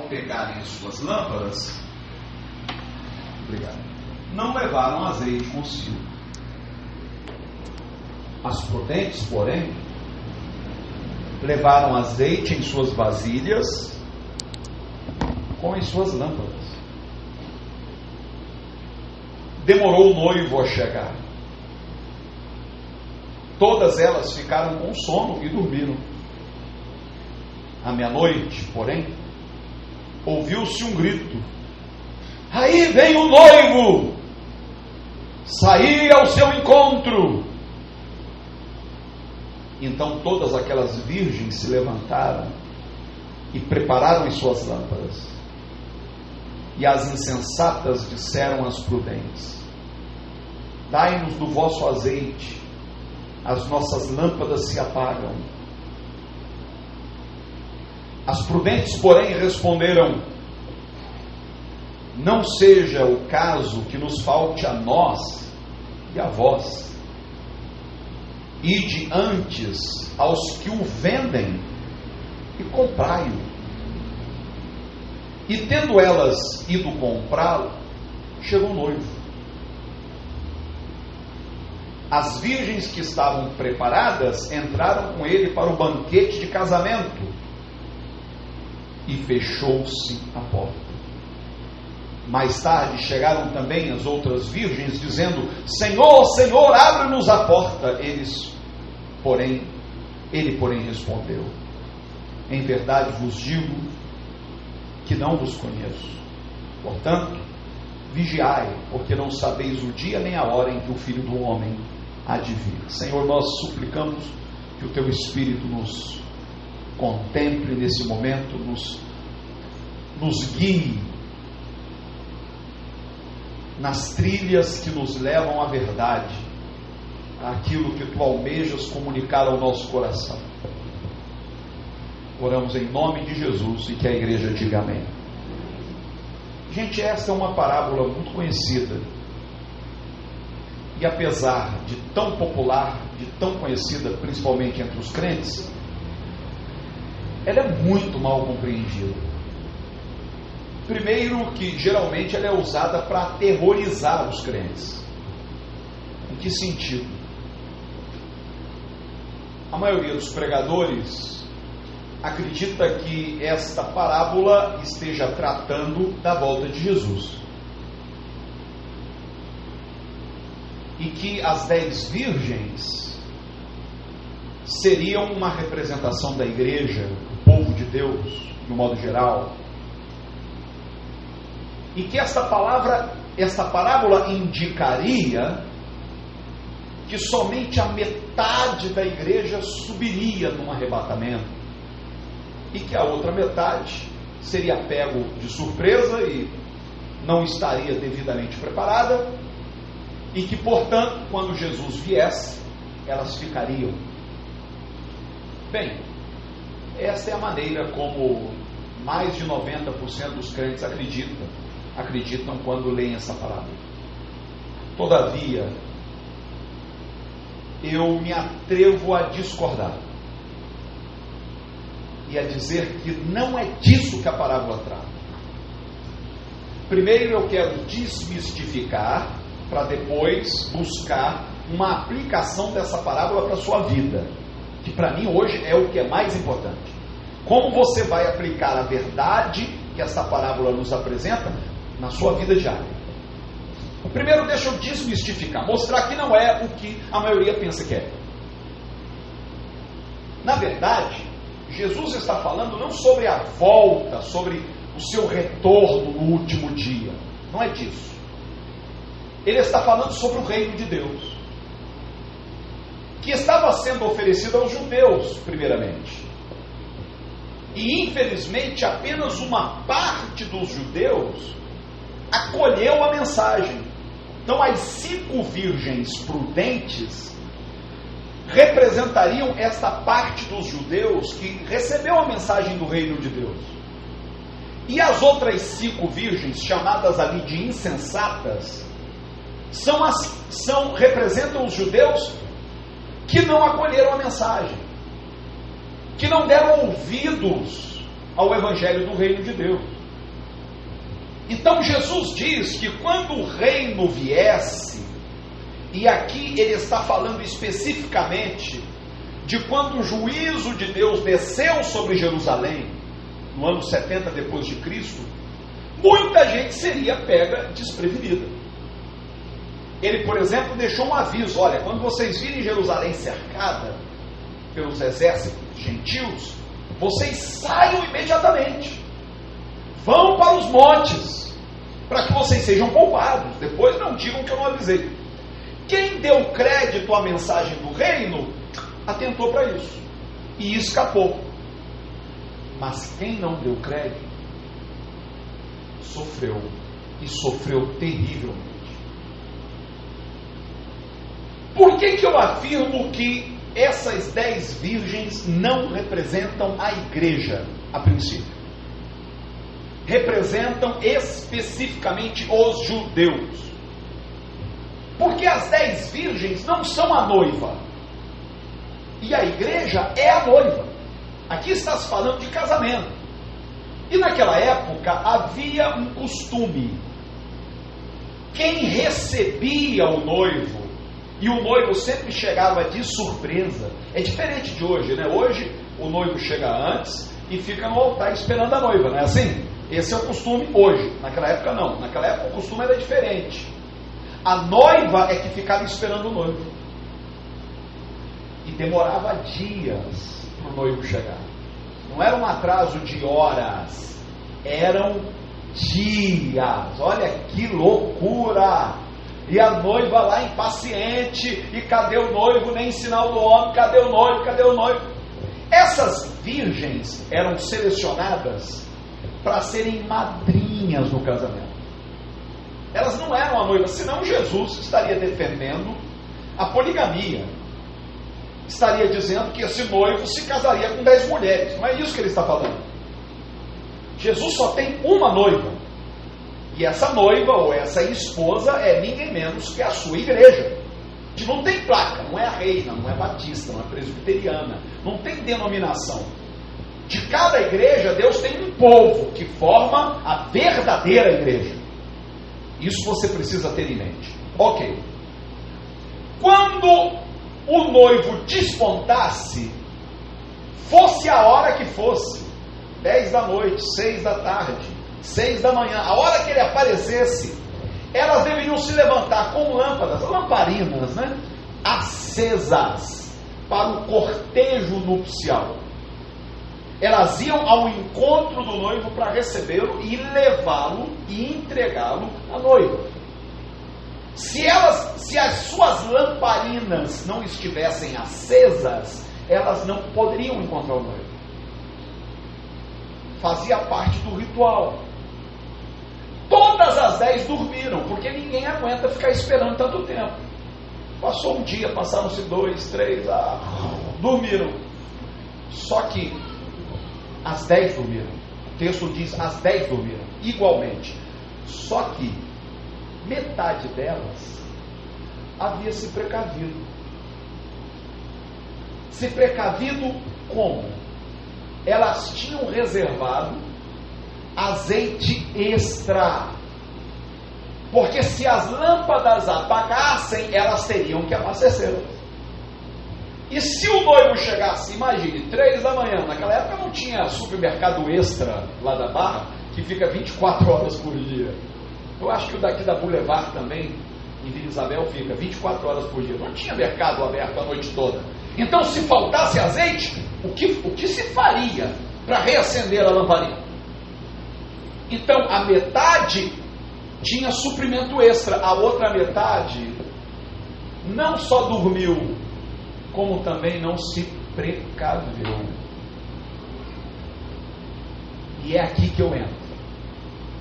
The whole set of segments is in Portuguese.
pegarem as suas lâmpadas, não levaram azeite consigo. As prudentes, porém, levaram azeite em suas vasilhas com as suas lâmpadas. Demorou o noivo a chegar. Todas elas ficaram com sono e dormiram. À meia-noite, porém, ouviu-se um grito: aí vem o noivo! Saí ao seu encontro! Então todas aquelas virgens se levantaram e prepararam as suas lâmpadas. E as insensatas disseram às prudentes: dai-nos do vosso azeite, as nossas lâmpadas se apagam. As prudentes, porém, responderam: não seja o caso que nos falte a nós e a vós. Ide antes aos que o vendem e comprai-o. E tendo elas ido comprá-lo, chegou o noivo. As virgens que estavam preparadas entraram com ele para o banquete de casamento, e fechou-se a porta. Mais tarde chegaram também as outras virgens, dizendo: Senhor, Senhor, abre-nos a porta. Ele, porém, respondeu: em verdade vos digo que não vos conheço. Portanto, vigiai, porque não sabeis o dia nem a hora em que o Filho do Homem há de vir. Senhor, nós suplicamos que o Teu Espírito nos contemple nesse momento, nos guie nas trilhas que nos levam à verdade, aquilo que Tu almejas comunicar ao nosso coração. Oramos em nome de Jesus e que a igreja diga amém. Gente, esta é uma parábola muito conhecida. E apesar de tão popular, de tão conhecida, principalmente entre os crentes, ela é muito mal compreendida. Primeiro, que geralmente ela é usada para aterrorizar os crentes. Em que sentido? A maioria dos pregadores acredita que esta parábola esteja tratando da volta de Jesus. E que as 10 virgens seriam uma representação da igreja, do povo de Deus, de um modo geral. E que esta parábola indicaria que somente a metade da igreja subiria num arrebatamento, e que a outra metade seria pego de surpresa e não estaria devidamente preparada, e que, portanto, quando Jesus viesse, elas ficariam. Bem, esta é a maneira como mais de 90% dos crentes acreditam quando leem essa parábola. Todavia, eu me atrevo a discordar e a dizer que não é disso que a parábola trata. Primeiro eu quero desmistificar, para depois buscar uma aplicação dessa parábola para a sua vida, que para mim hoje é o que é mais importante. Como você vai aplicar a verdade que essa parábola nos apresenta na sua vida diária? Primeiro deixa eu desmistificar, mostrar que não é o que a maioria pensa que é. Na verdade, Jesus está falando não sobre a volta, sobre o seu retorno no último dia. Não é disso. Ele está falando sobre o reino de Deus, que estava sendo oferecido aos judeus, primeiramente. E, infelizmente, apenas uma parte dos judeus acolheu a mensagem. Então, as 5 virgens prudentes representariam esta parte dos judeus que recebeu a mensagem do reino de Deus. E as outras 5 virgens, chamadas ali de insensatas, representam os judeus que não acolheram a mensagem, que não deram ouvidos ao evangelho do reino de Deus. Então Jesus diz que quando o reino viesse, e aqui ele está falando especificamente de quando o juízo de Deus desceu sobre Jerusalém, no ano 70 depois de Cristo, muita gente seria pega desprevenida. Ele, por exemplo, deixou um aviso: olha, quando vocês virem Jerusalém cercada pelos exércitos gentios, vocês saiam imediatamente, vão para os montes, para que vocês sejam poupados. Depois não digam que eu não avisei. Quem deu crédito à mensagem do reino, atentou para isso e escapou. Mas quem não deu crédito, sofreu, e sofreu terrivelmente. Por que eu afirmo que essas 10 virgens não representam a igreja, a princípio? Representam especificamente os judeus. Porque as 10 virgens não são a noiva, e a igreja é a noiva. Aqui está se falando de casamento. E naquela época havia um costume: quem recebia o noivo, e o noivo sempre chegava de surpresa. É diferente de hoje, né? Hoje o noivo chega antes e fica no altar esperando a noiva, não é assim? Esse é o costume hoje. Naquela época não. Naquela época o costume era diferente. A noiva é que ficava esperando o noivo. E demorava dias para o noivo chegar. Não era um atraso de horas, eram dias. Olha que loucura! E a noiva lá impaciente, e cadê o noivo? Nem sinal do homem, cadê o noivo? Cadê o noivo? Essas virgens eram selecionadas para serem madrinhas no casamento. Elas não eram a noiva, senão Jesus estaria defendendo a poligamia. Estaria dizendo que esse noivo se casaria com 10 mulheres. Não é isso que ele está falando. Jesus só tem uma noiva. E essa noiva, ou essa esposa, é ninguém menos que a sua igreja. Que não tem placa, não é a reina, não é batista, não é presbiteriana, não tem denominação. De cada igreja, Deus tem um povo que forma a verdadeira igreja. Isso você precisa ter em mente. Ok. Quando o noivo despontasse, fosse a hora que fosse, 10 da noite, 6 da tarde, 6 da manhã, a hora que ele aparecesse, elas deveriam se levantar com lâmpadas, lamparinas, né? Acesas, para o cortejo nupcial. Elas iam ao encontro do noivo para recebê-lo e levá-lo e entregá-lo à noiva. Se as suas lamparinas não estivessem acesas, elas não poderiam encontrar o noivo. Fazia parte do ritual. Todas as 10 dormiram, porque ninguém aguenta ficar esperando tanto tempo. Passou um dia, passaram-se 2, 3, dormiram. Só que as 10 dormiram. O texto diz: as 10 dormiram, igualmente. Só que metade delas havia se precavido. Se precavido como? Elas tinham reservado azeite extra. Porque se as lâmpadas apagassem, elas teriam que abastecer. E se o noivo chegasse, imagine, 3 da manhã, naquela época não tinha supermercado extra lá da Barra, que fica 24 horas por dia. Eu acho que o daqui da Boulevard também, em Vila Isabel, fica 24 horas por dia. Não tinha mercado aberto a noite toda. Então, se faltasse azeite, o que se faria para reacender a lamparina? Então, a metade tinha suprimento extra, a outra metade não só dormiu, como também não se precaveu. E é aqui que eu entro.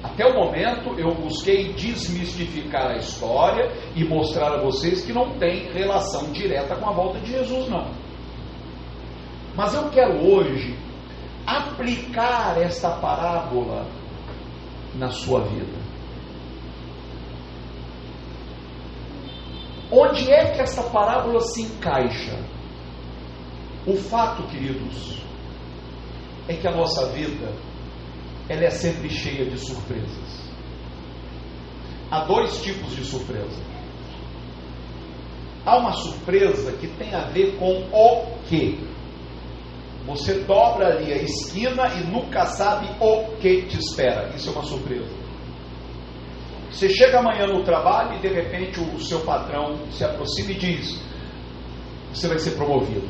Até o momento eu busquei desmistificar a história e mostrar a vocês que não tem relação direta com a volta de Jesus, não. Mas eu quero hoje aplicar esta parábola na sua vida. Onde é que esta parábola se encaixa? O fato, queridos, é que a nossa vida, ela é sempre cheia de surpresas. Há dois tipos de surpresa. Há uma surpresa que tem a ver com o quê? Você dobra ali a esquina e nunca sabe o que te espera. Isso é uma surpresa. Você chega amanhã no trabalho e de repente o seu patrão se aproxima e diz: você vai ser promovido.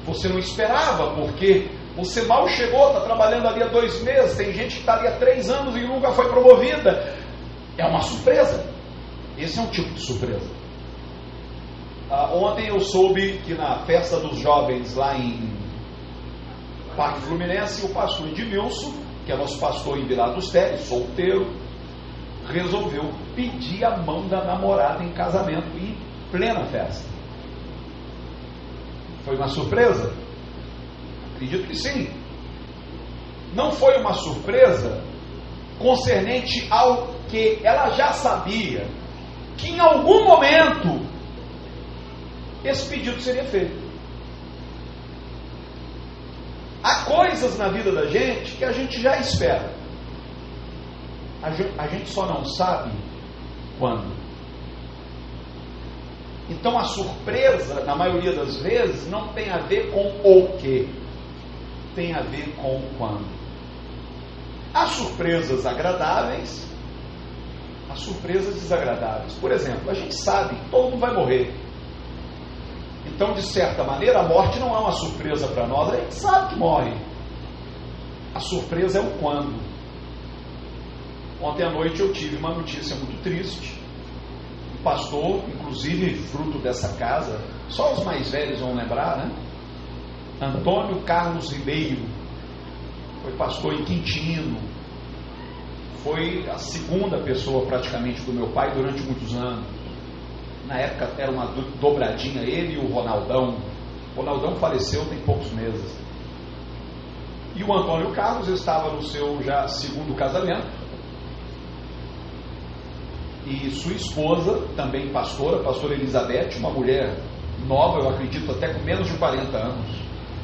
Você não esperava, porque você mal chegou, está trabalhando ali há 2 meses, tem gente que está ali há 3 anos e nunca foi promovida. É uma surpresa. Esse é um tipo de surpresa. Ontem eu soube que na festa dos jovens lá em Parque Fluminense, o pastor Edmilson, que é nosso pastor em Vila dos Teles, solteiro, resolveu pedir a mão da namorada em casamento em plena festa. Foi uma surpresa? Acredito que sim. Não foi uma surpresa concernente ao que ela já sabia que em algum momento esse pedido seria feito. Há coisas na vida da gente que a gente já espera. A gente só não sabe quando. Então a surpresa, na maioria das vezes, não tem a ver com o que, tem a ver com o quando. Há surpresas agradáveis, há surpresas desagradáveis. Por exemplo, a gente sabe que todo mundo vai morrer. Então, de certa maneira, a morte não é uma surpresa para nós, a gente sabe que morre. A surpresa é o quando. Ontem à noite eu tive uma notícia muito triste. Um pastor, inclusive fruto dessa casa, só os mais velhos vão lembrar, né? Antônio Carlos Ribeiro, foi pastor em Quintino, foi a segunda pessoa praticamente do meu pai durante muitos anos. Na época era uma dobradinha, ele e o Ronaldão. O Ronaldão faleceu tem poucos meses. E o Antônio Carlos estava no seu já segundo casamento. E sua esposa, também pastora, pastora Elizabeth, uma mulher nova, eu acredito até com menos de 40 anos.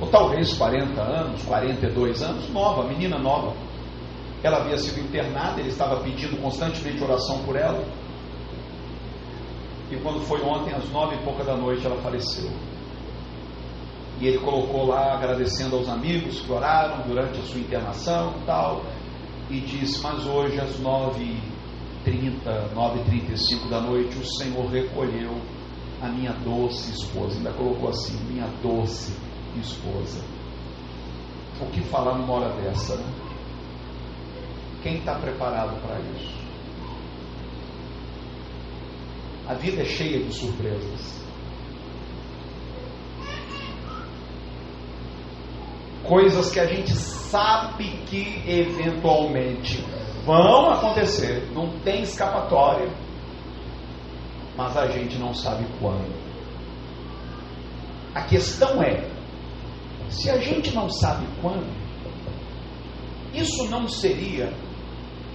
Ou talvez 40 anos, 42 anos, nova, menina nova. Ela havia sido internada, ele estava pedindo constantemente oração por ela. E quando foi ontem, às 9h pouca da noite, ela faleceu. E ele colocou lá, agradecendo aos amigos que oraram durante a sua internação e tal, e disse: mas hoje às 9h30, 9h35 da noite, o Senhor recolheu a minha doce esposa. Ainda colocou assim: minha doce esposa. O que falar numa hora dessa, né? Quem está preparado para isso? A vida é cheia de surpresas. Coisas que a gente sabe que eventualmente vão acontecer, não tem escapatória, mas a gente não sabe quando. A questão é, se a gente não sabe quando, isso não seria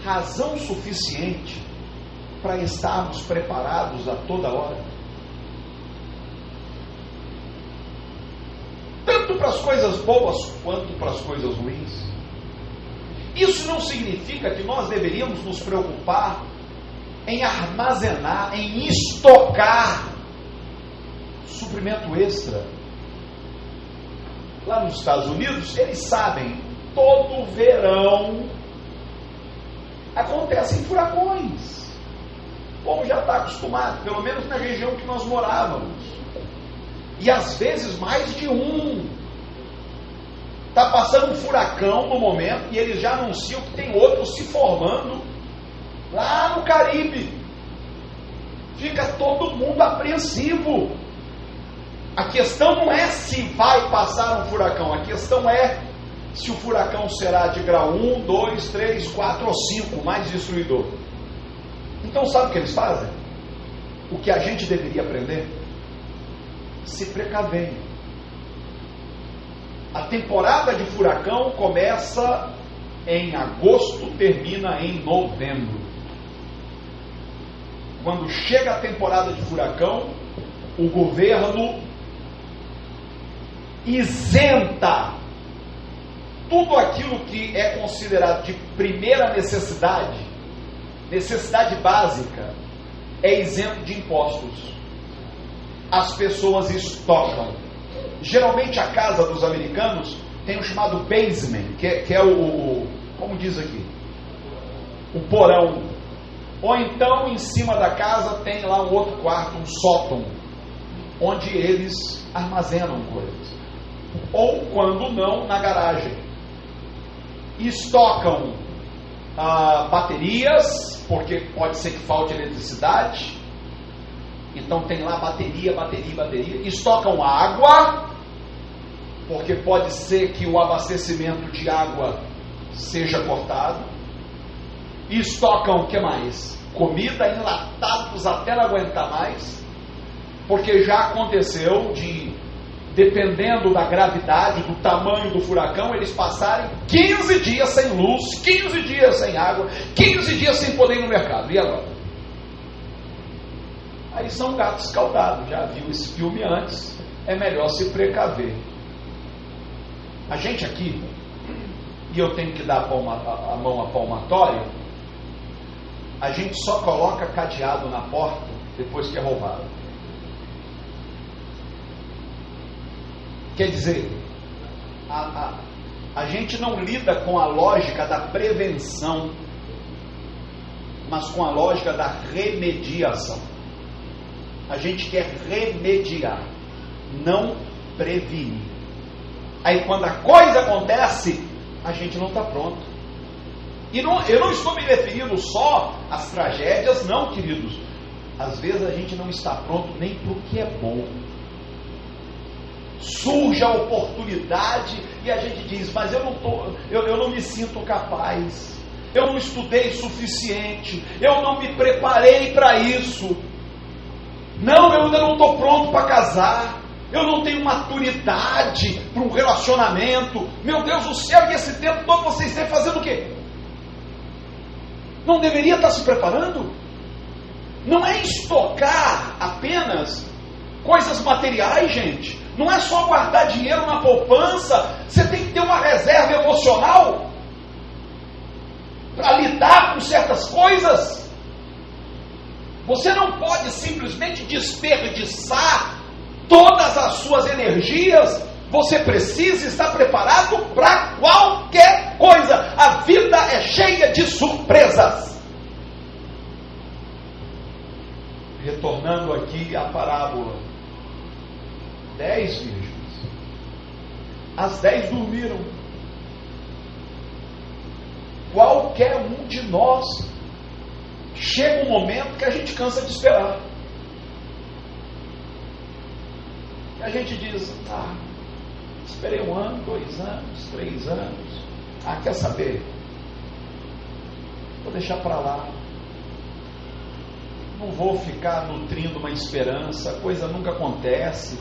razão suficiente para estarmos preparados a toda hora? Tanto para as coisas boas quanto para as coisas ruins. Isso não significa que nós deveríamos nos preocupar em armazenar, em estocar suprimento extra. Lá nos Estados Unidos, eles sabem, todo verão acontecem furacões. Como já está acostumado, pelo menos na região que nós morávamos. E às vezes mais de um. Está passando um furacão no momento e eles já anunciam que tem outro se formando lá no Caribe. Fica todo mundo apreensivo. A questão não é se vai passar um furacão, a questão é se o furacão será de grau 1, 2, 3, 4 ou 5, mais destruidor. Então sabe o que eles fazem? O que a gente deveria aprender? Se precaver. A temporada de furacão começa em agosto, termina em novembro. Quando chega a temporada de furacão, o governo isenta tudo aquilo que é considerado de primeira necessidade, necessidade básica, é isento de impostos. As pessoas estocam. Geralmente a casa dos americanos tem o chamado basement, que é o como diz aqui, o porão. Ou então em cima da casa tem lá um outro quarto, um sótão, onde eles armazenam coisas. Ou quando não, na garagem. Estocam baterias, porque pode ser que falte eletricidade. Então tem lá bateria. Estocam água, porque pode ser que o abastecimento de água seja cortado. Estocam o que mais? Comida, enlatados até não aguentar mais, porque já aconteceu de, dependendo da gravidade, do tamanho do furacão, eles passarem 15 dias sem luz, 15 dias sem água, 15 dias sem poder ir no mercado. E agora? Aí são gatos escaldados. Já viu esse filme antes, é melhor se precaver. A gente aqui, e eu tenho que dar a mão à palmatória, a gente só coloca cadeado na porta depois que é roubado. Quer dizer, a gente não lida com a lógica da prevenção, mas com a lógica da remediação. A gente quer remediar, não prevenir. Aí quando a coisa acontece, a gente não está pronto. E eu não estou me referindo só às tragédias, não, queridos. Às vezes a gente não está pronto nem para o que é bom. Surge a oportunidade e a gente diz, mas eu não me sinto capaz, eu não estudei suficiente, eu não me preparei para isso. Não, eu ainda não estou pronto para casar. Eu não tenho maturidade para um relacionamento. Meu Deus do céu, e esse tempo todo vocês estão fazendo o quê? Não deveria estar se preparando? Não é estocar apenas coisas materiais, gente. Não é só guardar dinheiro na poupança. Você tem que ter uma reserva emocional para lidar com certas coisas. Você não pode simplesmente desperdiçar todas as suas energias. Você precisa estar preparado para qualquer coisa. A vida é cheia de surpresas. Retornando aqui à parábola, 10 virgens, as 10 dormiram. Qualquer um de nós, chega um momento que a gente cansa de esperar. A gente diz, esperei 1 ano, 2 anos, 3 anos. Quer saber? Vou deixar para lá. Não vou ficar nutrindo uma esperança, a coisa nunca acontece.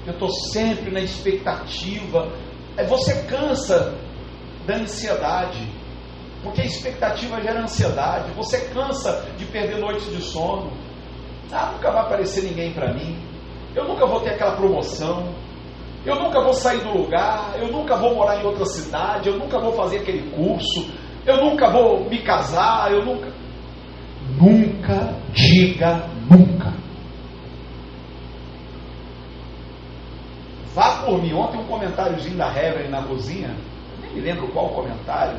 Eu estou sempre na expectativa. Você cansa da ansiedade, porque a expectativa gera ansiedade. Você cansa de perder noites de sono. Nunca vai aparecer ninguém para mim. Eu nunca vou ter aquela promoção. Eu nunca vou sair do lugar. Eu nunca vou morar em outra cidade. Eu nunca vou fazer aquele curso. Eu nunca vou me casar. Nunca diga nunca. Vá por mim. Ontem um comentáriozinho da Reverend na cozinha. Eu nem me lembro qual comentário.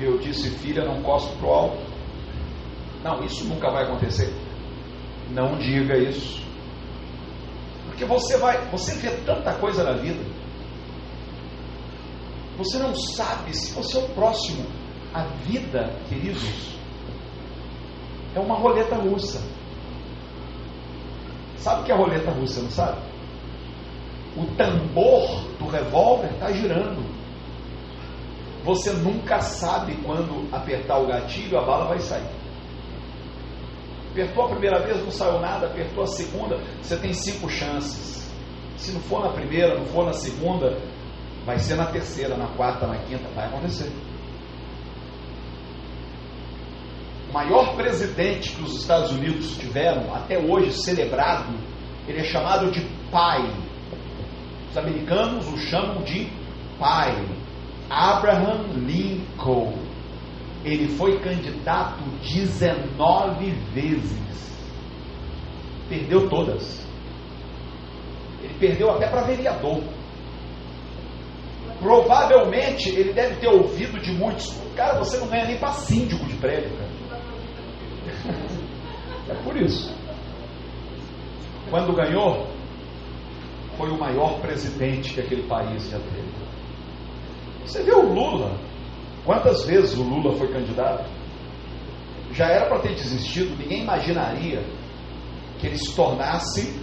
Eu disse, filha, não cospe pro alto. Não, isso nunca vai acontecer. Não diga isso. Porque você vê tanta coisa na vida. Você não sabe se você é o próximo. A vida, queridos, é uma roleta russa. Sabe o que é roleta russa, não sabe? O tambor do revólver está girando. Você nunca sabe quando apertar o gatilho, a bala vai sair. Apertou a primeira vez, não saiu nada. Apertou a segunda, você tem 5 chances. Se não for na primeira, não for na segunda, vai ser na terceira, na quarta, na quinta. Vai acontecer. O maior presidente que os Estados Unidos tiveram, até hoje celebrado, ele é chamado de pai. Os americanos o chamam de pai. Abraham Lincoln, ele foi candidato 19 vezes, perdeu todas. Ele perdeu até para vereador. Provavelmente ele deve ter ouvido de muitos: cara, você não ganha nem para síndico de prédio, cara. É por isso. Quando ganhou, foi o maior presidente que aquele país já teve. Você vê o Lula, quantas vezes o Lula foi candidato? Já era para ter desistido. Ninguém imaginaria que ele se tornasse,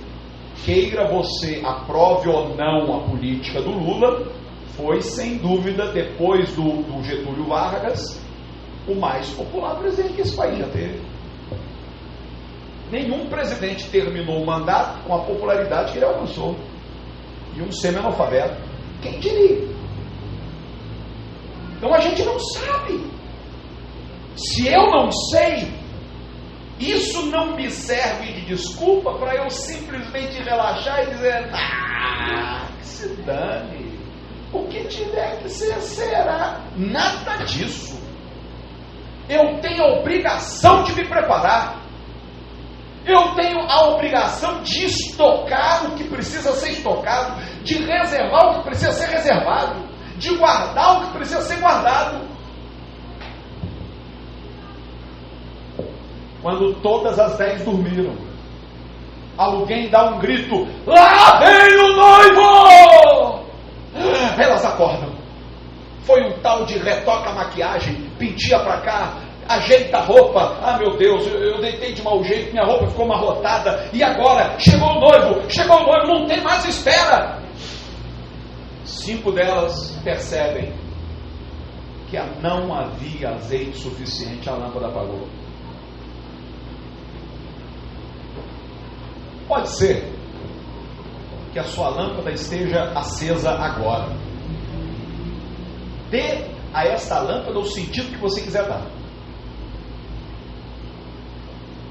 queira você aprove ou não a política do Lula, foi sem dúvida, depois do Getúlio Vargas, o mais popular presidente que esse país já teve. Nenhum presidente terminou o mandato com a popularidade que ele alcançou. E um semi-analfabeto. Quem diria? Então a gente não sabe. Se eu não sei, isso não me serve de desculpa para eu simplesmente relaxar e dizer: que se dane. O que tiver que ser, será. Nada disso. Eu tenho a obrigação de me preparar. Eu tenho a obrigação de estocar o que precisa ser estocado, de reservar o que precisa ser reservado, de guardar o que precisa ser guardado. Quando todas as 10 dormiram, alguém dá um grito: lá vem o noivo! Elas acordam. Foi um tal de retoca a maquiagem, penteia pra cá, ajeita a roupa. Ah, meu Deus, eu deitei de mau jeito, minha roupa ficou amarrotada. E agora? Chegou o noivo, não tem mais espera. 5 delas percebem que não havia azeite suficiente, a lâmpada apagou. Pode ser que a sua lâmpada esteja acesa agora. Dê a esta lâmpada o sentido que você quiser dar.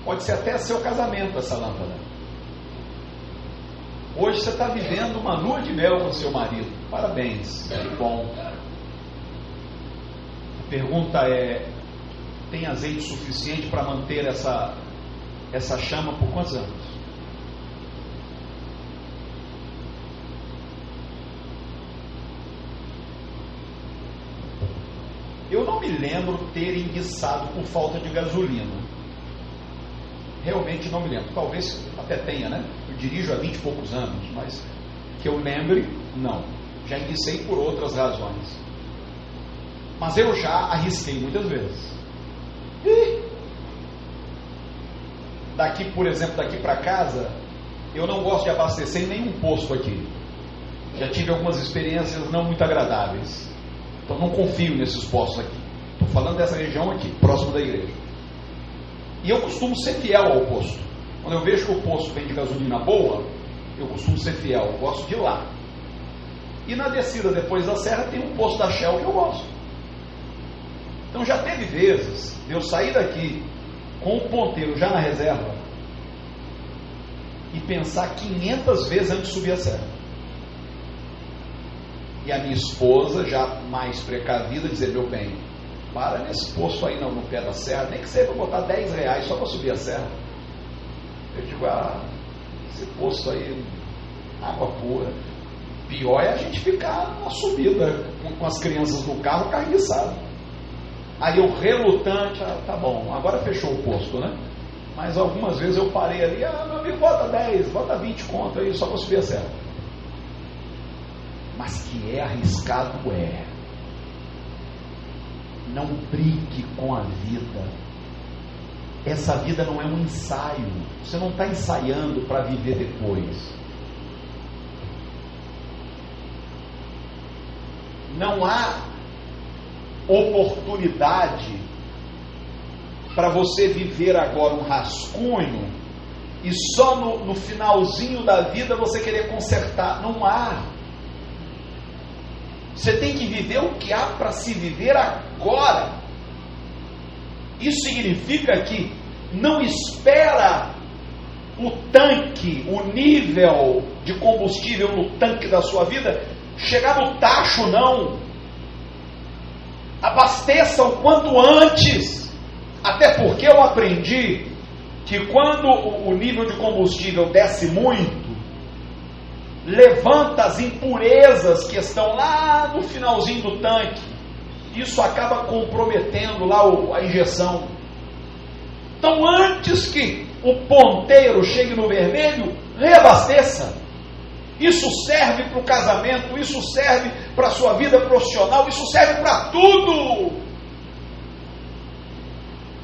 Pode ser até seu casamento essa lâmpada. Hoje você está vivendo uma lua de mel com seu marido. Parabéns, que bom. A pergunta é: tem azeite suficiente para manter essa chama por quantos anos? Eu não me lembro ter enguiçado por falta de gasolina. Realmente não me lembro. Talvez até tenha, né? Eu dirijo há 20 e poucos anos, mas que eu lembre, não. Já enguicei por outras razões. Mas eu já arrisquei muitas vezes. Daqui, por exemplo, daqui para casa, eu não gosto de abastecer em nenhum posto aqui. Já tive algumas experiências não muito agradáveis. Então não confio nesses postos aqui. Estou falando dessa região aqui, próximo da igreja. E eu costumo ser fiel ao posto. Quando eu vejo que o posto vende gasolina boa, eu costumo ser fiel, eu gosto de ir lá. E na descida depois da serra tem um posto da Shell que eu gosto. Então já teve vezes de eu sair daqui com o ponteiro já na reserva e pensar 500 vezes antes de subir a serra. E a minha esposa, já mais precavida, dizer: meu bem, para nesse posto aí no pé da serra, nem que seja para botar R$10 só para subir a serra. Eu digo: esse posto aí, água pura. Pior é a gente ficar na subida com as crianças no carro, enguiçado. Aí eu relutante: tá bom, agora fechou o posto, né? Mas algumas vezes eu parei ali: meu amigo, bota 10, bota 20 conto aí só para subir a serra. Mas que é arriscado, é. Não brinque com a vida. Essa vida não é um ensaio. Você não está ensaiando para viver depois. Não há oportunidade para você viver agora um rascunho e só no finalzinho da vida você querer consertar. Não há. Você tem que viver o que há para se viver agora. Isso significa que não espera o tanque, o nível de combustível no tanque da sua vida chegar no tacho, não. Abasteça o quanto antes, até porque eu aprendi que quando o nível de combustível desce muito, levanta as impurezas que estão lá no finalzinho do tanque. Isso acaba comprometendo lá a injeção. Então, antes que o ponteiro chegue no vermelho, reabasteça. Isso serve para o casamento, isso serve para a sua vida profissional, isso serve para tudo.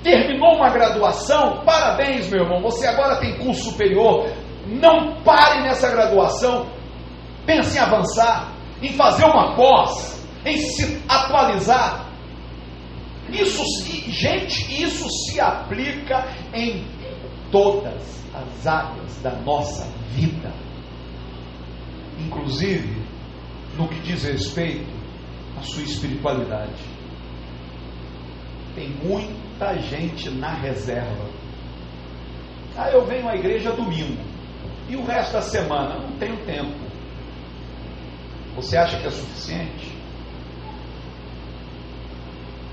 Terminou uma graduação, parabéns, meu irmão, você agora tem curso superior. Não pare nessa graduação, pense em avançar, em fazer uma pós, em se atualizar. Isso se aplica em todas as áreas da nossa vida, inclusive no que diz respeito à sua espiritualidade. Tem muita gente na reserva. Eu venho à igreja domingo e o resto da semana não tenho tempo. Você acha que é suficiente?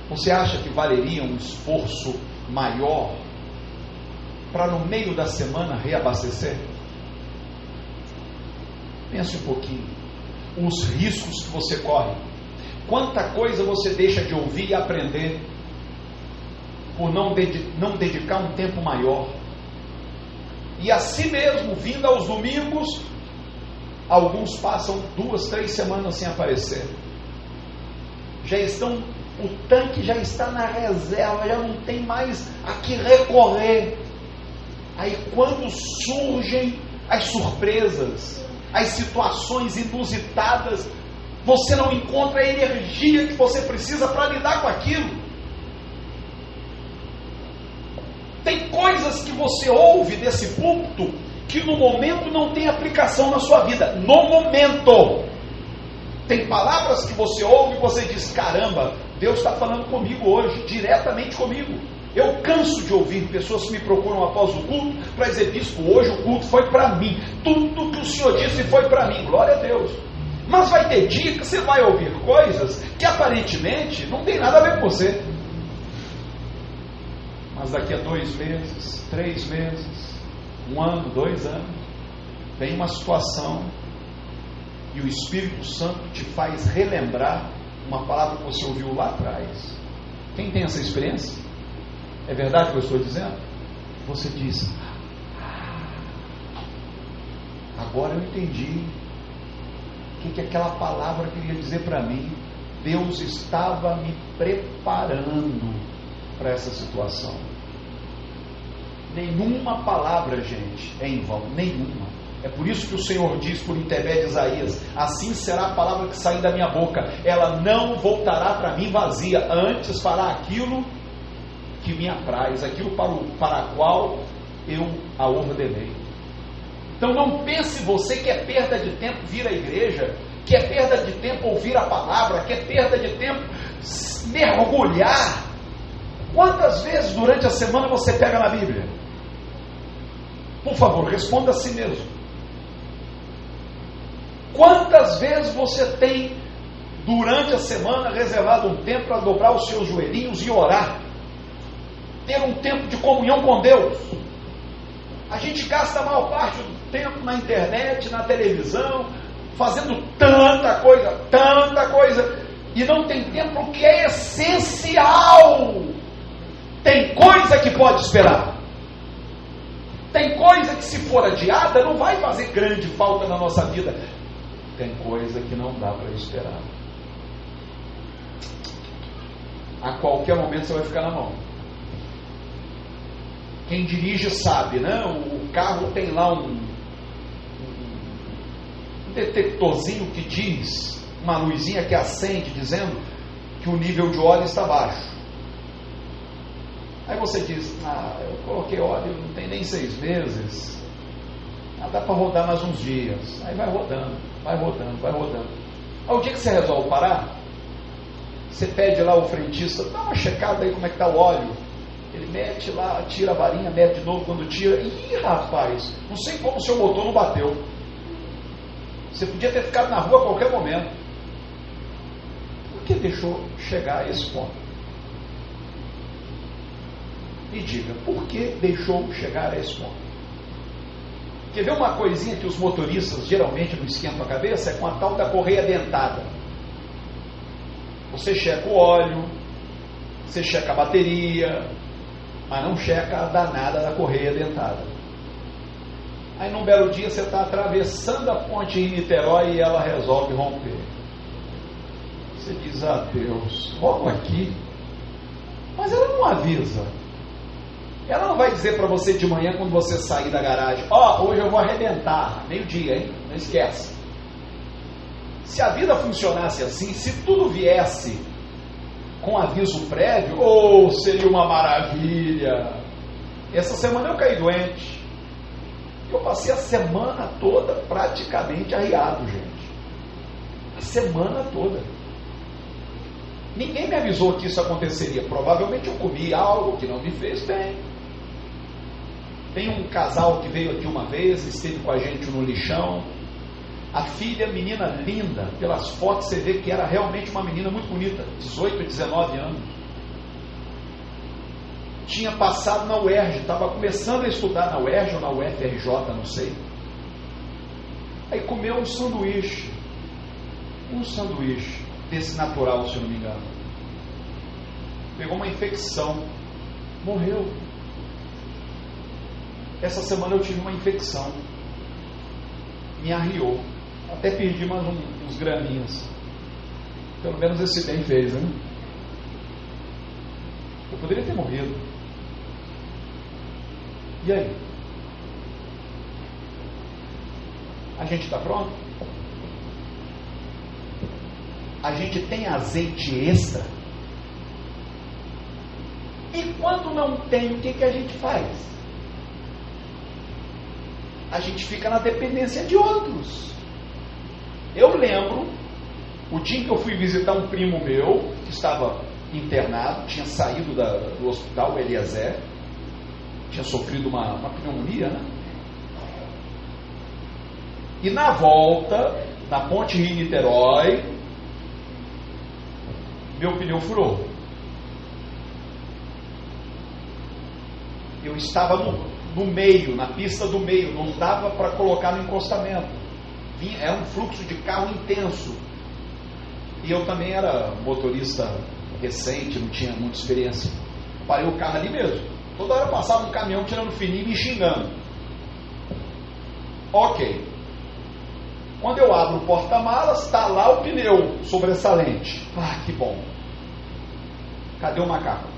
Você acha que valeria um esforço maior para no meio da semana reabastecer? Pense um pouquinho. Os riscos que você corre. Quanta coisa você deixa de ouvir e aprender por não dedicar um tempo maior. E assim mesmo, vindo aos domingos, alguns passam 2, 3 semanas sem aparecer. O tanque já está na reserva, já não tem mais a que recorrer. Aí quando surgem as surpresas, as situações inusitadas, você não encontra a energia que você precisa para lidar com aquilo. Tem coisas que você ouve desse púlpito que no momento não tem aplicação na sua vida. No momento. Tem palavras que você ouve e você diz: caramba, Deus está falando comigo hoje, diretamente comigo. Eu canso de ouvir pessoas que me procuram após o culto para dizer: bispo, hoje o culto foi para mim, tudo que o senhor disse foi para mim, glória a Deus. Mas vai ter dia que você vai ouvir coisas que aparentemente não tem nada a ver com você. Mas daqui a 2 meses, 3 meses, 1 ano, 2 anos, vem uma situação e o Espírito Santo te faz relembrar uma palavra que você ouviu lá atrás. Quem tem essa experiência? É verdade o que eu estou dizendo? Você diz: agora eu entendi o que aquela palavra queria dizer para mim. Deus estava me preparando para essa situação. Nenhuma palavra, gente, é em vão, nenhuma. É por isso que o Senhor diz por intermédio de Isaías: assim será a palavra que sair da minha boca, ela não voltará para mim vazia, antes fará aquilo que me apraz, aquilo para a qual eu a ordenei. Então não pense você que é perda de tempo vir à igreja, que é perda de tempo ouvir a palavra, que é perda de tempo mergulhar. Quantas vezes durante a semana você pega na Bíblia? Por favor, responda a si mesmo. Quantas vezes você tem durante a semana reservado um tempo para dobrar os seus joelhinhos e orar? Ter um tempo de comunhão com Deus. A gente gasta a maior parte do tempo na internet, na televisão, fazendo tanta coisa, e não tem tempo que é essencial. Tem coisa que pode esperar. Tem coisa que, se for adiada, não vai fazer grande falta na nossa vida. Tem coisa que não dá para esperar. A qualquer momento você vai ficar na mão. Quem dirige sabe, né? O carro tem lá um detectorzinho que diz, uma luzinha que acende dizendo que o nível de óleo está baixo. Aí você diz: eu coloquei óleo não tem nem 6 meses, dá para rodar mais uns dias. Aí vai rodando. Aí o dia que você resolve parar, você pede lá ao frentista: dá uma checada aí como é que está o óleo. Ele mete lá, tira a varinha, mete de novo. Quando tira, rapaz, não sei como o seu motor não bateu. Você podia ter ficado na rua a qualquer momento. que deixou chegar a esse ponto? Me diga, por que deixou chegar a esse ponto? Quer ver uma coisinha que os motoristas geralmente não esquentam a cabeça? É com a tal da correia dentada. Você checa o óleo, você checa a bateria, mas não checa a danada da correia dentada. Aí num belo dia você está atravessando a ponte em Niterói e ela resolve romper. Você diz, Deus, logo aqui. Mas ela não avisa. Ela não vai dizer para você de manhã quando você sair da garagem, hoje eu vou arrebentar, meio-dia, hein? Não esquece. Se a vida funcionasse assim, se tudo viesse com aviso prévio, seria uma maravilha. Essa semana eu caí doente. Eu passei a semana toda praticamente arriado, gente. A semana toda. Ninguém me avisou que isso aconteceria. Provavelmente eu comi algo que não me fez bem. Tem um casal que veio aqui uma vez, esteve com a gente no lixão. A filha, menina linda, pelas fotos você vê que era realmente uma menina muito bonita, 18, 19 anos. Tinha passado na UERJ, estava começando a estudar na UERJ ou na UFRJ, não sei. Aí comeu um sanduíche desse natural, se eu não me engano. Pegou uma infecção, morreu. Essa semana eu tive uma infecção, me arriou, até perdi mais uns graminhos. Pelo menos esse bem fez, né? Eu poderia ter morrido. E aí? A gente está pronto? A gente tem azeite extra? E quando não tem, o que a gente faz? A gente fica na dependência de outros. Eu lembro o dia que eu fui visitar um primo meu que estava internado, tinha saído do hospital, Eliezer, tinha sofrido uma pneumonia, né? E na volta, na ponte Rio-Niterói, meu pneu furou. Eu estava no meio, na pista do meio, não dava para colocar no encostamento. Era um fluxo de carro intenso. E eu também era motorista recente, não tinha muita experiência. Parei o carro ali mesmo. Toda hora passava um caminhão tirando fininho e me xingando. Ok. Quando eu abro o porta-malas, está lá o pneu sobressalente. Que bom. Cadê o macaco?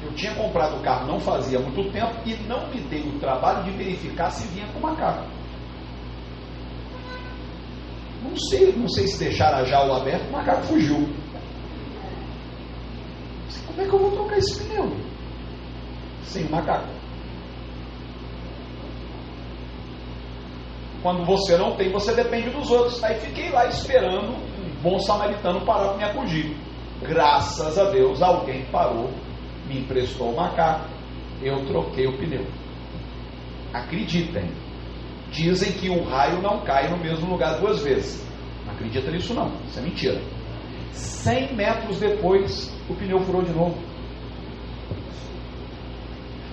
Eu tinha comprado o carro não fazia muito tempo e não me dei o trabalho de verificar se vinha com macaco. Não sei se deixaram a jaula aberta, o macaco fugiu. Como é que eu vou trocar esse pneu? Sem o macaco. Quando você não tem, você depende dos outros. Aí fiquei lá esperando um bom samaritano parar para me acudir. Graças a Deus, alguém parou, me emprestou o macaco, eu troquei o pneu. Acreditem, dizem que um raio não cai no mesmo lugar duas vezes. Não acredita nisso não, isso é mentira. 100 metros depois, o pneu furou de novo.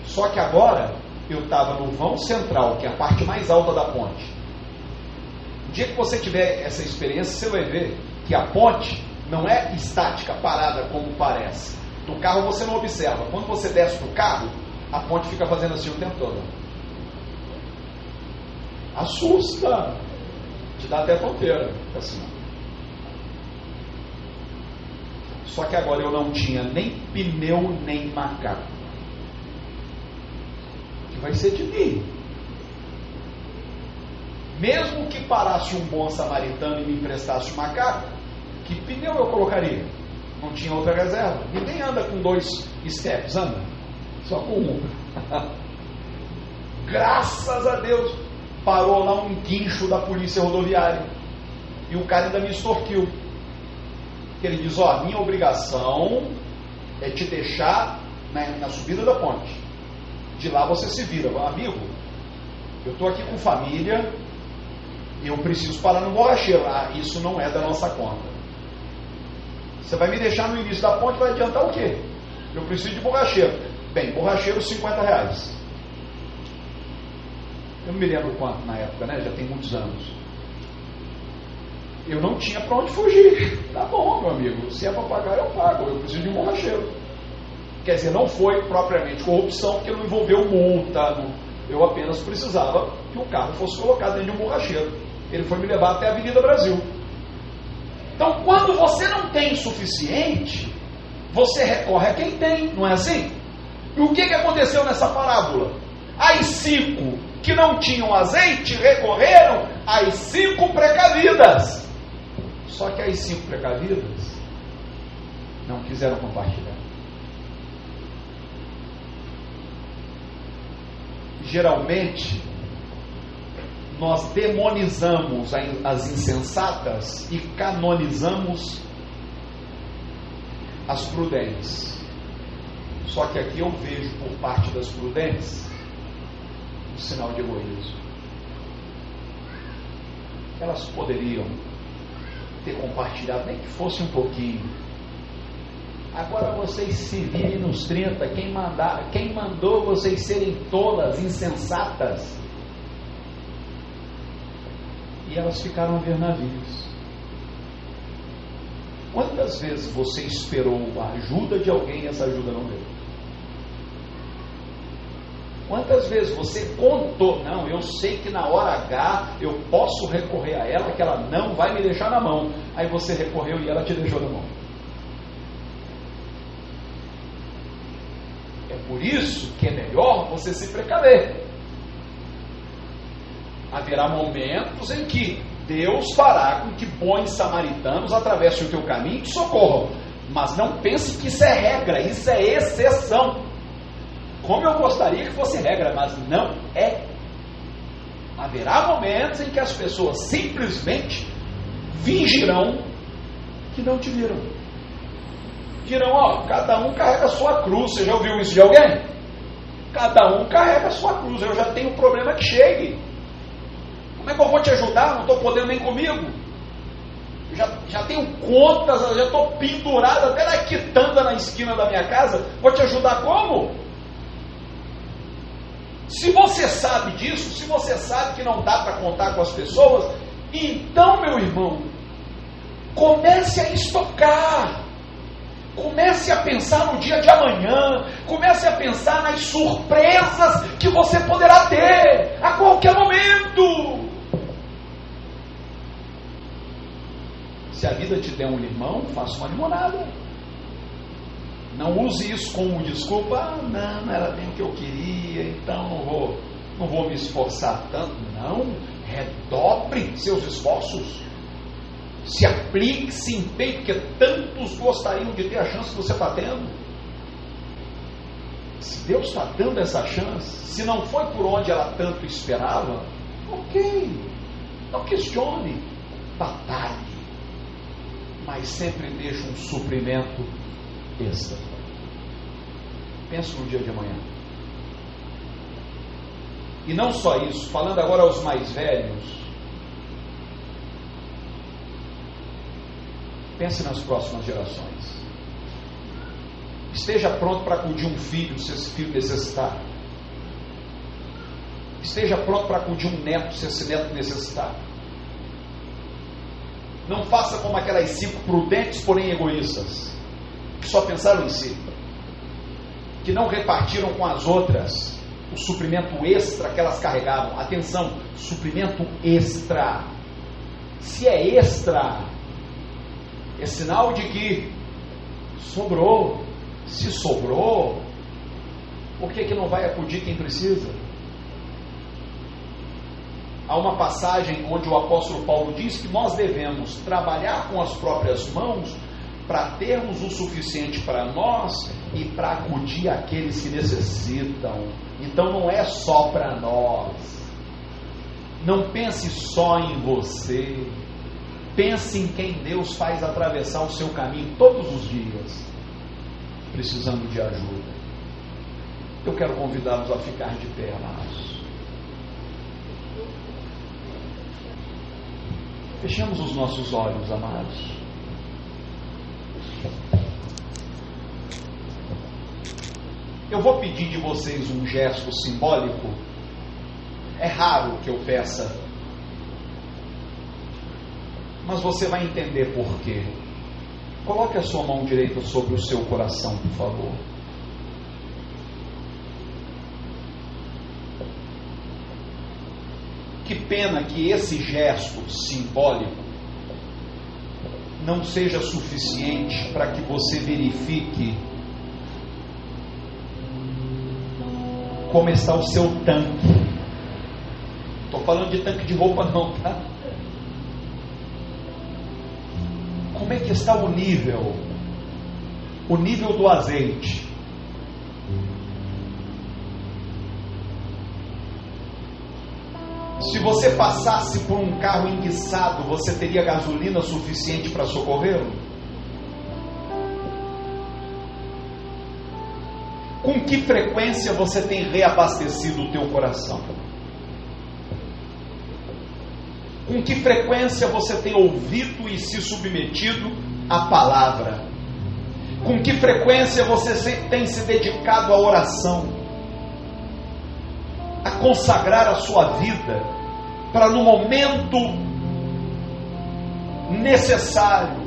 Só que agora, eu estava no vão central, que é a parte mais alta da ponte. O dia que você tiver essa experiência, você vai ver que a ponte não é estática, parada, como parece. Do carro você não observa. Quando você desce do carro, a ponte fica fazendo assim o tempo todo. Assusta. Te dá até tonteira. Assim. Só que agora eu não tinha nem pneu, nem macaco. O que vai ser de mim? Mesmo que parasse um bom samaritano e me emprestasse um macaco, que pneu eu colocaria? Não tinha outra reserva. Ninguém anda com 2 steps, anda? Só com um. Graças a Deus, parou lá um guincho da polícia rodoviária. E o cara ainda me extorquiu. Ele diz, minha obrigação é te deixar na subida da ponte. De lá você se vira. Amigo, Eu estou aqui com família, eu preciso parar no borracheiro. Ah, isso não é da nossa conta. Você vai me deixar no início da ponte, vai adiantar o quê? Eu preciso de borracheiro. Bem, borracheiro R$50. Eu não me lembro quanto na época, né? Já tem muitos anos. Eu não tinha para onde fugir. Tá bom, meu amigo, se é para pagar, eu pago. Eu preciso de um borracheiro. Quer dizer, não foi propriamente corrupção, porque não envolveu multa. Eu apenas precisava que o carro fosse colocado dentro de um borracheiro. Ele foi me levar até a Avenida Brasil. Então, quando você não tem o suficiente, você recorre a quem tem, não é assim? E o que aconteceu nessa parábola? As 5 que não tinham azeite recorreram às 5 precavidas. Só que as 5 precavidas não quiseram compartilhar. Geralmente, nós demonizamos as insensatas e canonizamos as prudentes. Só que aqui eu vejo por parte das prudentes um sinal de egoísmo. Elas poderiam ter compartilhado, nem que fosse um pouquinho. Agora vocês se virem nos 30, quem mandou vocês serem tolas, insensatas? E elas ficaram a ver navios. Quantas vezes você esperou a ajuda de alguém e essa ajuda não veio? Quantas vezes você contou, não, eu sei que na hora H eu posso recorrer a ela, que ela não vai me deixar na mão. Aí você recorreu e ela te deixou na mão. É por isso que é melhor você se precaver. Haverá momentos em que Deus fará com que bons samaritanos atravessem o teu caminho e te socorram. Mas não pense que isso é regra, isso é exceção. Como eu gostaria que fosse regra, mas não é. Haverá momentos em que as pessoas simplesmente fingirão que não te viram. Dirão, ó, cada um carrega a sua cruz. Você já ouviu isso de alguém? Cada um carrega a sua cruz. Eu já tenho um problema que chegue. Como é que eu vou te ajudar? Não estou podendo nem comigo. Já tenho contas, já estou pendurado até na quitanda na esquina da minha casa. Vou te ajudar como? Se você sabe disso, se você sabe que não dá para contar com as pessoas, então, meu irmão, comece a estocar. Comece a pensar no dia de amanhã. Comece a pensar nas surpresas que você poderá ter a qualquer momento. Se a vida te der um limão, faça uma limonada. Não use isso como desculpa. Não era bem o que eu queria, então não vou me esforçar tanto. Não, redobre seus esforços. Se aplique, se empenhe, porque tantos gostariam de ter a chance que você está tendo. Se Deus está dando essa chance, se não foi por onde ela tanto esperava, ok, não questione, batalhe, mas sempre deixe um suprimento extra. Pense no dia de amanhã. E não só isso, falando agora aos mais velhos, pense nas próximas gerações. Esteja pronto para acudir um filho, se esse filho necessitar. Esteja pronto para acudir um neto, se esse neto necessitar. Não faça como aquelas 5 prudentes, porém egoístas, que só pensaram em si, que não repartiram com as outras o suprimento extra que elas carregavam. Atenção, suprimento extra. Se é extra, é sinal de que sobrou. Se sobrou, por que não vai acudir quem precisa? Há uma passagem onde o apóstolo Paulo diz que nós devemos trabalhar com as próprias mãos para termos o suficiente para nós e para acudir aqueles que necessitam. Então não é só para nós. Não pense só em você. Pense em quem Deus faz atravessar o seu caminho todos os dias, precisando de ajuda. Eu quero convidá-los a ficar de pé, amados. Fechamos os nossos olhos, amados. Eu vou pedir de vocês um gesto simbólico. É raro que eu peça, mas você vai entender por quê. Coloque a sua mão direita sobre o seu coração, por favor. Que pena que esse gesto simbólico não seja suficiente para que você verifique como está o seu tanque. Estou falando de tanque de roupa não, tá? Como é que está o nível do azeite? Se você passasse por um carro enguiçado, você teria gasolina suficiente para socorrê-lo? Com que frequência você tem reabastecido o teu coração? Com que frequência você tem ouvido e se submetido à palavra? Com que frequência você tem se dedicado à oração? A consagrar a sua vida para no momento necessário,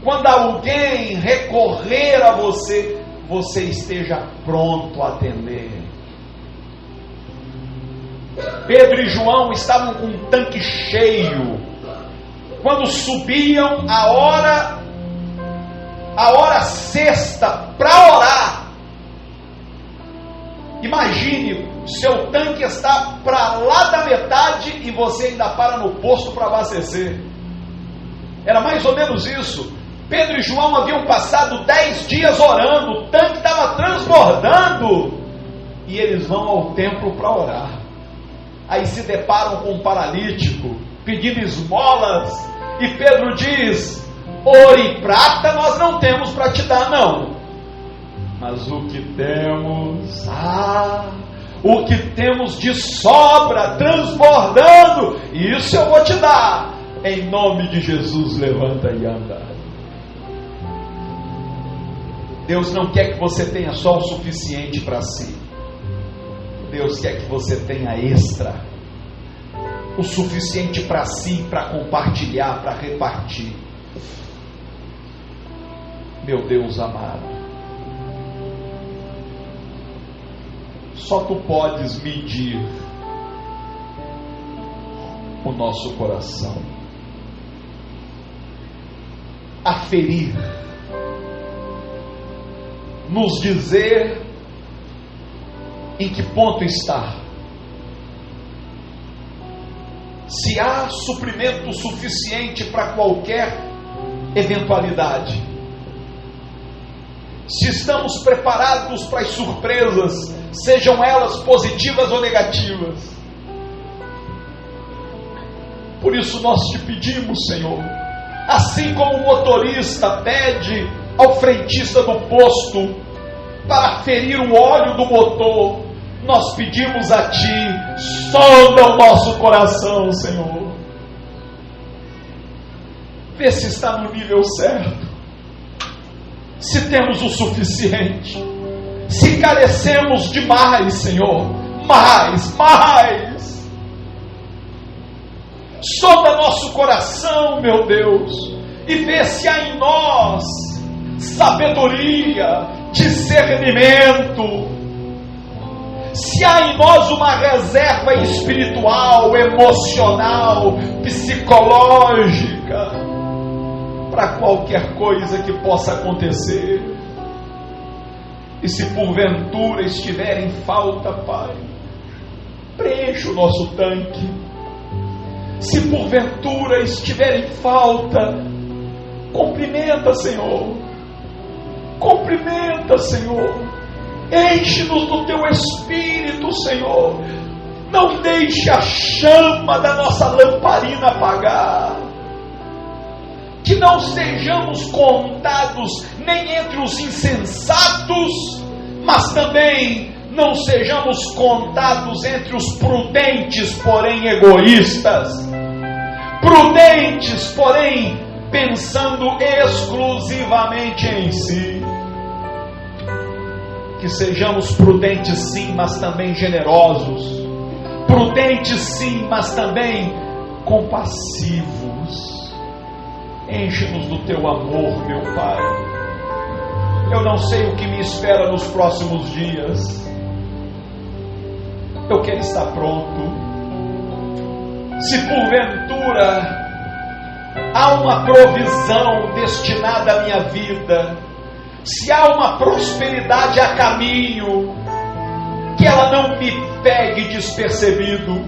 quando alguém recorrer a você, você esteja pronto a atender. Pedro e João estavam com um tanque cheio quando subiam a hora sexta para orar. Imagine, seu tanque está para lá da metade e você ainda para no posto para abastecer. Era mais ou menos isso. Pedro e João haviam passado 10 dias orando, o tanque estava transbordando e eles vão ao templo para orar. Aí se deparam com um paralítico pedindo esmolas e Pedro diz: ouro e prata nós não temos para te dar não, mas o que temos, o que temos de sobra, transbordando, isso eu vou te dar. Em nome de Jesus, levanta e anda. Deus não quer que você tenha só o suficiente para si. Deus quer que você tenha extra, o suficiente para si, para compartilhar, para repartir. Meu Deus amado, só tu podes medir o nosso coração, aferir, nos dizer em que ponto está, se há suprimento suficiente para qualquer eventualidade, se estamos preparados para as surpresas, sejam elas positivas ou negativas. Por isso nós te pedimos, Senhor, assim como o motorista pede ao frentista do posto para aferir o óleo do motor, nós pedimos a Ti, sonda o nosso coração, Senhor, vê se está no nível certo, se temos o suficiente, se carecemos de mais, Senhor, mais, sonda nosso coração, meu Deus, e vê se há em nós sabedoria, discernimento, se há em nós uma reserva espiritual, emocional, psicológica, para qualquer coisa que possa acontecer. E se porventura estiver em falta, Pai, preencha o nosso tanque. Se porventura estiver em falta, cumprimenta, Senhor, enche-nos do Teu Espírito, Senhor, não deixe a chama da nossa lamparina apagar, que não sejamos contados nem entre os insensatos, mas também não sejamos contados entre os prudentes, porém egoístas. prudentes, porém pensando exclusivamente em si. Que sejamos prudentes sim, mas também generosos. Prudentes sim, mas também compassivos. Enche-nos do teu amor, meu Pai. Eu não sei o que me espera nos próximos dias. Eu quero estar pronto. Se porventura há uma provisão destinada à minha vida, se há uma prosperidade a caminho, que ela não me pegue despercebido,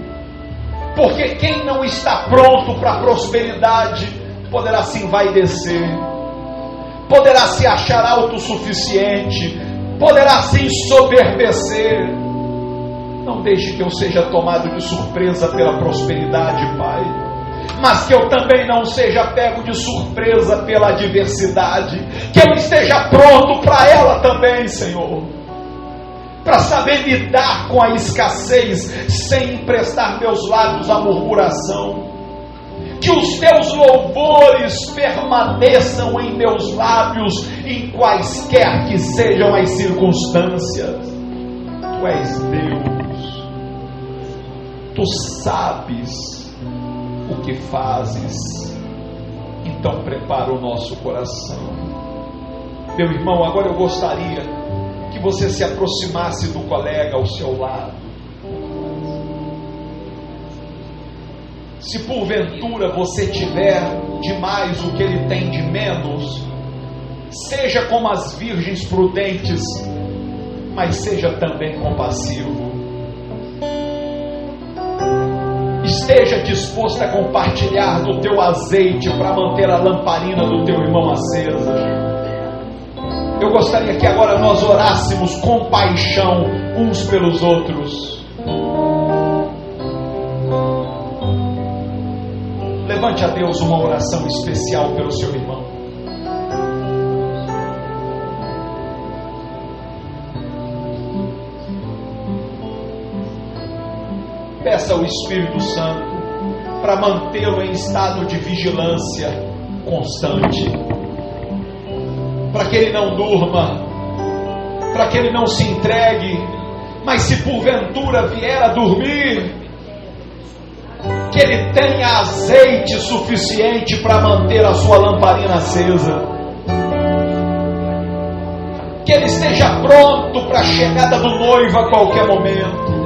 porque quem não está pronto para a prosperidade poderá se envaidecer, poderá se achar autossuficiente, poderá se ensoberbecer. Não deixe que eu seja tomado de surpresa pela prosperidade, Pai, mas que eu também não seja pego de surpresa pela adversidade, que eu esteja pronto para ela também, Senhor, para saber lidar com a escassez sem emprestar meus lábios à murmuração. Que os teus louvores permaneçam em meus lábios em quaisquer que sejam as circunstâncias. Tu és Deus, tu sabes o que fazes, então prepara o nosso coração. Meu irmão, agora eu gostaria que você se aproximasse do colega ao seu lado. Se porventura você tiver demais o que ele tem de menos, seja como as virgens prudentes, mas seja também compassivo. Esteja disposto a compartilhar do teu azeite para manter a lamparina do teu irmão acesa. Eu gostaria que agora nós orássemos com paixão uns pelos outros. Levante a Deus uma oração especial pelo seu irmão. Peça ao Espírito Santo para mantê-lo em estado de vigilância constante, para que ele não durma, para que ele não se entregue, mas se porventura vier a dormir, que ele tenha azeite suficiente para manter a sua lamparina acesa, que ele esteja pronto para a chegada do noivo a qualquer momento.